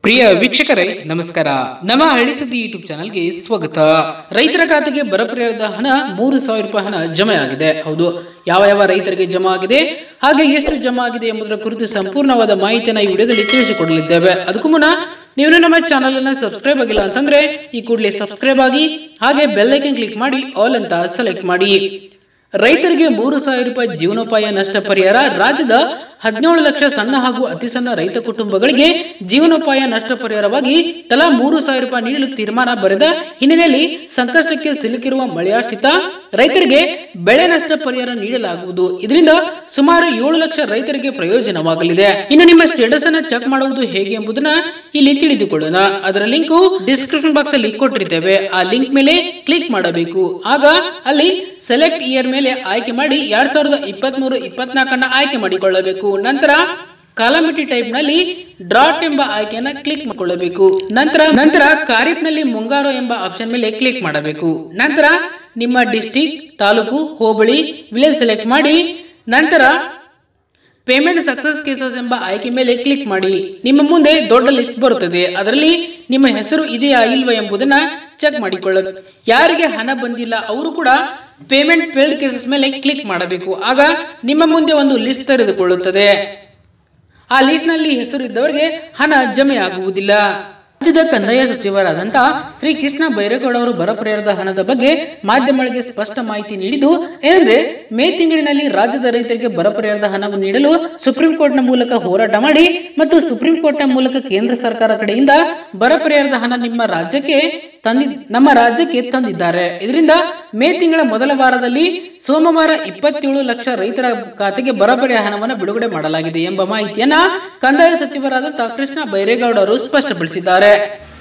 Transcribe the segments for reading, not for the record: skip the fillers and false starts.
ಪ್ರಿಯ ವೀಕ್ಷಕರೇ ನಮಸ್ಕಾರ. ನಮ್ಮ ಹಳ್ಳಿ ಸುದ್ದಿ ಯೂಟ್ಯೂಬ್ ಚಾನಲ್ಗೆ ಸ್ವಾಗತ. ರೈತರ ಖಾತೆಗೆ ಬರ ಪರಿಹಾರದ ಹಣ 3,000 ರೂಪಾಯಿ ಹಣ ಜಮೆ ಆಗಿದೆ. ಹೌದು, ಯಾವ ರೈತರಿಗೆ ಜಮಾ ಆಗಿದೆ, ಹಾಗೆ ಎಷ್ಟು ಜಮಾ ಆಗಿದೆ ಎಂಬುದರ ಕುರಿತು ಸಂಪೂರ್ಣವಾದ ಮಾಹಿತಿಯನ್ನು ಈ ವಿಡಿಯೋದಲ್ಲಿ ತಿಳಿಸಿಕೊಡಲಿದ್ದೇವೆ. ಅದಕ್ಕೂ ಮುನ್ನ ನೀವು ನಮ್ಮ ಚಾನಲ್ ಅನ್ನು ಸಬ್ಸ್ಕ್ರೈಬ್ ಆಗಿಲ್ಲ ಅಂತಂದ್ರೆ ಈ ಕೂಡಲೇ ಸಬ್ಸ್ಕ್ರೈಬ್ ಆಗಿ, ಹಾಗೆ ಬೆಲ್ ಐಕನ್ ಕ್ಲಿಕ್ ಮಾಡಿ ಆಲ್ ಅಂತ ಸೆಲೆಕ್ಟ್ ಮಾಡಿ. ರೈತರಿಗೆ 3,000 ರೂಪಾಯಿ ಜೀವನೋಪಾಯ ನಷ್ಟ ಪರಿಹಾರ. ರಾಜ್ಯದ 17 ಲಕ್ಷ ಸಣ್ಣ ಹಾಗೂ ಅತಿ ಸಣ್ಣ ರೈತ ಕುಟುಂಬಗಳಿಗೆ ಜೀವನೋಪಾಯ ನಷ್ಟ ಪರಿಹಾರವಾಗಿ ತಲಾ 3,000 ರೂಪಾಯಿ ನೀಡಲು ತೀರ್ಮಾನ ಬರೆದ ಹಿನ್ನೆಲೆಯಲ್ಲಿ ಸಂಕಷ್ಟಕ್ಕೆ ಸಿಲುಕಿರುವ ಮಳೆಯಾಶ್ರಿತ ರೈತರಿಗೆ ಬೆಳೆ ನಷ್ಟ ಪರಿಹಾರ ನೀಡಲಾಗುವುದು. ಇದರಿಂದ ಸುಮಾರು 7 ಲಕ್ಷ ರೈತರಿಗೆ ಪ್ರಯೋಜನವಾಗಲಿದೆ. ಇನ್ನು ನಿಮ್ಮ ಸ್ಟೇಟಸ್ ಅನ್ನು ಚೆಕ್ ಮಾಡುವುದು ಹೇಗೆ ಎಂಬುದನ್ನ ಇಲ್ಲಿ ತಿಳಿದುಕೊಳ್ಳೋಣ. ಅದರ ಲಿಂಕ್ ಡಿಸ್ಕ್ರಿಪ್ಷನ್ ಬಾಕ್ಸ್ ಅಲ್ಲಿ ಕೊಟ್ಟಿರ್ತೇವೆ. ಆ ಲಿಂಕ್ ಮೇಲೆ ಕ್ಲಿಕ್ ಮಾಡಬೇಕು. ಆಗ ಅಲ್ಲಿ ಸೆಲೆಕ್ಟ್ ಇಯರ್ ಮೇಲೆ ಆಯ್ಕೆ ಮಾಡಿ 2023-24 ಆಯ್ಕೆ ಮಾಡಿಕೊಳ್ಳಬೇಕು. ನಂತರ ಕಾಲಮಿಟಿ ಟೈಪ್ ನಲ್ಲಿ ಡ್ರಾಟ್ ಎಂಬ ಆಯ್ಕೆಯನ್ನ ಕ್ಲಿಕ್ ಮಾಡಿಕೊಳ್ಳಬೇಕು. ನಂತರ ಖಾರಿಫ್ ನಲ್ಲಿ ಮುಂಗಾರು ಎಂಬ ಆಪ್ಷನ್ ಮೇಲೆ ಕ್ಲಿಕ್ ಮಾಡಬೇಕು. ನಂತರ ನಿಮ್ಮ ಡಿಸ್ಟ್ರಿಕ್ಟ್, ತಾಲೂಕು, ಹೋಬಳಿ, ವಿಲೇಜ್ ಸೆಲೆಕ್ಟ್ ಮಾಡಿ ನಂತರ ಪೇಮೆಂಟ್ ಸಕ್ಸಸ್ ಕೇಸಸ್ ಎಂಬ ಆಯ್ಕೆ ಮೇಲೆ ಕ್ಲಿಕ್ ಮಾಡಿ. ನಿಮ್ಮ ಮುಂದೆ ದೊಡ್ಡ ಲಿಸ್ಟ್ ಬರುತ್ತದೆ. ಅದರಲ್ಲಿ ನಿಮ್ಮ ಹೆಸರು ಇದೆಯಾ ಇಲ್ವಾ ಎಂಬುದನ್ನ ಚೆಕ್ ಮಾಡಿಕೊಳ್ಳಬೇಕು. ಯಾರಿಗೆ ಹಣ ಬಂದಿಲ್ಲ ಅವರು ಕೂಡ ಪೇಮೆಂಟ್ ಫೇಲ್ಡ್ ಕೇಸಸ್ ಮೇಲೆ ಕ್ಲಿಕ್ ಮಾಡಬೇಕು. ಆಗ ನಿಮ್ಮ ಮುಂದೆ ಒಂದು ಲಿಸ್ಟ್ ತೆರೆದುಕೊಳ್ಳುತ್ತದೆ. ಆ ಲಿಸ್ಟ್ ನಲ್ಲಿ ಹೆಸರು ಇದ್ದವರಿಗೆ ಹಣ ಜಮೆ ಆಗುವುದಿಲ್ಲ. ರಾಜ್ಯದ ಕಂದಾಯ ಸಚಿವರಾದಂತಹ ಶ್ರೀ ಕೃಷ್ಣ ಬೈರೇಗೌಡ ಅವರು ಬರ ಪರಿಹಾರದ ಹಣದ ಬಗ್ಗೆ ಮಾಧ್ಯಮಗಳಿಗೆ ಸ್ಪಷ್ಟ ಮಾಹಿತಿ ನೀಡಿದ್ದು ಏನಂದ್ರೆ, ಮೇ ತಿಂಗಳಿನಲ್ಲಿ ರಾಜ್ಯದ ರೈತರಿಗೆ ಬರ ಪರಿಹಾರದ ಹಣವನ್ನು ನೀಡಲು ಸುಪ್ರೀಂ ಕೋರ್ಟ್ ನ ಮೂಲಕ ಹೋರಾಟ ಮಾಡಿ ಮತ್ತು ಸುಪ್ರೀಂ ಕೋರ್ಟ್ ನ ಮೂಲಕ ಕೇಂದ್ರ ಸರ್ಕಾರ ಕಡೆಯಿಂದ ಬರ ಪರಿಹಾರದ ಹಣ ನಮ್ಮ ರಾಜ್ಯಕ್ಕೆ ತಂದಿದ್ದಾರೆ. ಇದರಿಂದ ಮೇ ತಿಂಗಳ ಮೊದಲ ವಾರದಲ್ಲಿ ಸೋಮವಾರ 27 ಲಕ್ಷ ರೈತರ ಖಾತೆಗೆ ಬರ ಪರಿಹಾರ ಹಣವನ್ನು ಬಿಡುಗಡೆ ಮಾಡಲಾಗಿದೆ ಎಂಬ ಮಾಹಿತಿಯನ್ನ ಕಂದಾಯ ಸಚಿವರಾದಂತಹ ಕೃಷ್ಣ ಬೈರೇಗೌಡ ಅವರು ಸ್ಪಷ್ಟಪಡಿಸಿದ್ದಾರೆ.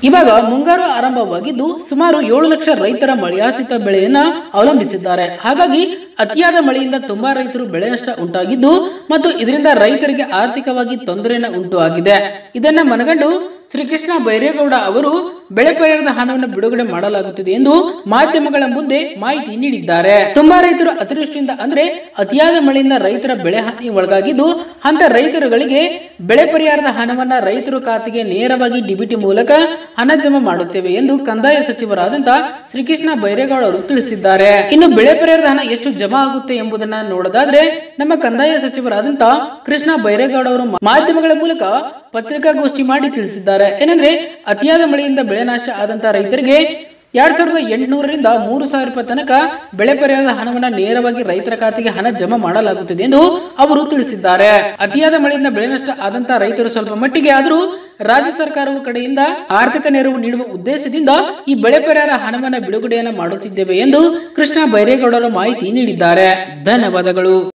ಇವಾಗ ಮುಂಗಾರು ಆರಂಭವಾಗಿದ್ದು ಸುಮಾರು 7 ಲಕ್ಷ ರೈತರ ಮಳೆಯಾಶ್ರಿತ ಬೆಳೆಯನ್ನ ಅವಲಂಬಿಸಿದ್ದಾರೆ. ಹಾಗಾಗಿ ಅತಿಯಾದ ಮಳೆಯಿಂದ ತುಂಬಾ ರೈತರು ಬೆಳೆ ನಷ್ಟ ಉಂಟಾಗಿದ್ದು ಮತ್ತು ಇದರಿಂದ ರೈತರಿಗೆ ಆರ್ಥಿಕವಾಗಿ ತೊಂದರೆಯನ್ನು ಉಂಟು ಆಗಿದೆ. ಇದನ್ನ ಮನಗಂಡು ಶ್ರೀಕೃಷ್ಣ ಬೈರೇಗೌಡ ಅವರು ಬೆಳೆ ಪರಿಹಾರದ ಹಣವನ್ನು ಬಿಡುಗಡೆ ಮಾಡಲಾಗುತ್ತಿದೆ ಎಂದು ಮಾಧ್ಯಮಗಳ ಮುಂದೆ ಮಾಹಿತಿ ನೀಡಿದ್ದಾರೆ. ತುಂಬಾ ರೈತರು ಅತಿವೃಷ್ಟಿಯಿಂದ ಅಂದ್ರೆ ಅತಿಯಾದ ಮಳೆಯಿಂದ ರೈತರ ಬೆಳೆ ಹಾನಿ ಒಳಗಾಗಿದ್ದು ಅಂತ ರೈತರುಗಳಿಗೆ ಬೆಳೆ ಪರಿಹಾರದ ಹಣವನ್ನ ರೈತರ ಖಾತೆಗೆ ನೇರವಾಗಿ ಡಿಬಿಟಿ ಮೂಲಕ ಹಣ ಜಮಾ ಮಾಡುತ್ತೇವೆ ಎಂದು ಕಂದಾಯ ಸಚಿವರಾದಂತಹ ಶ್ರೀಕೃಷ್ಣ ಬೈರೇಗೌಡ ಅವರು ತಿಳಿಸಿದ್ದಾರೆ. ಇನ್ನು ಬೆಳೆ ಪರಿಹಾರದ ಹಣ ಎಷ್ಟು ಜಮಾ ಆಗುತ್ತೆ ಎಂಬುದನ್ನ ನೋಡೋದಾದ್ರೆ ನಮ್ಮ ಕಂದಾಯ ಸಚಿವರಾದಂತಹ ಕೃಷ್ಣ ಬೈರೇಗೌಡ ಅವರು ಮಾಧ್ಯಮಗಳ ಮೂಲಕ ಪತ್ರಿಕಾಗೋಷ್ಠಿ ಮಾಡಿ ತಿಳಿಸಿದ್ದಾರೆ. ಏನಂದ್ರೆ, ಅತಿಯಾದ ಮಳೆಯಿಂದ ಬೆಳೆ ನಾಶ ಆದಂತಹ ರೈತರಿಗೆ 2,800 ರಿಂದ 3,000 ರೂಪಾಯಿ ತನಕ ಬೆಳೆ ಪರಿಹಾರದ ಹಣವನ್ನ ನೇರವಾಗಿ ರೈತರ ಖಾತೆಗೆ ಹಣ ಜಮಾ ಮಾಡಲಾಗುತ್ತದೆ ಎಂದು ಅವರು ತಿಳಿಸಿದ್ದಾರೆ. ಅತಿಯಾದ ಮಳೆಯಿಂದ ಬೆಳೆ ನಷ್ಟ ಆದಂತಹ ರೈತರು ಸ್ವಲ್ಪ ಮಟ್ಟಿಗೆ ಆದರೂ ರಾಜ್ಯ ಸರ್ಕಾರವು ಕಡೆಯಿಂದ ಆರ್ಥಿಕ ನೆರವು ನೀಡುವ ಉದ್ದೇಶದಿಂದ ಈ ಬೆಳೆ ಪರಿಹಾರ ಹಣವನ್ನ ಬಿಡುಗಡೆಯನ್ನ ಮಾಡುತ್ತಿದ್ದೇವೆ ಎಂದು ಕೃಷ್ಣ ಬೈರೇಗೌಡರು ಮಾಹಿತಿ ನೀಡಿದ್ದಾರೆ. ಧನ್ಯವಾದಗಳು.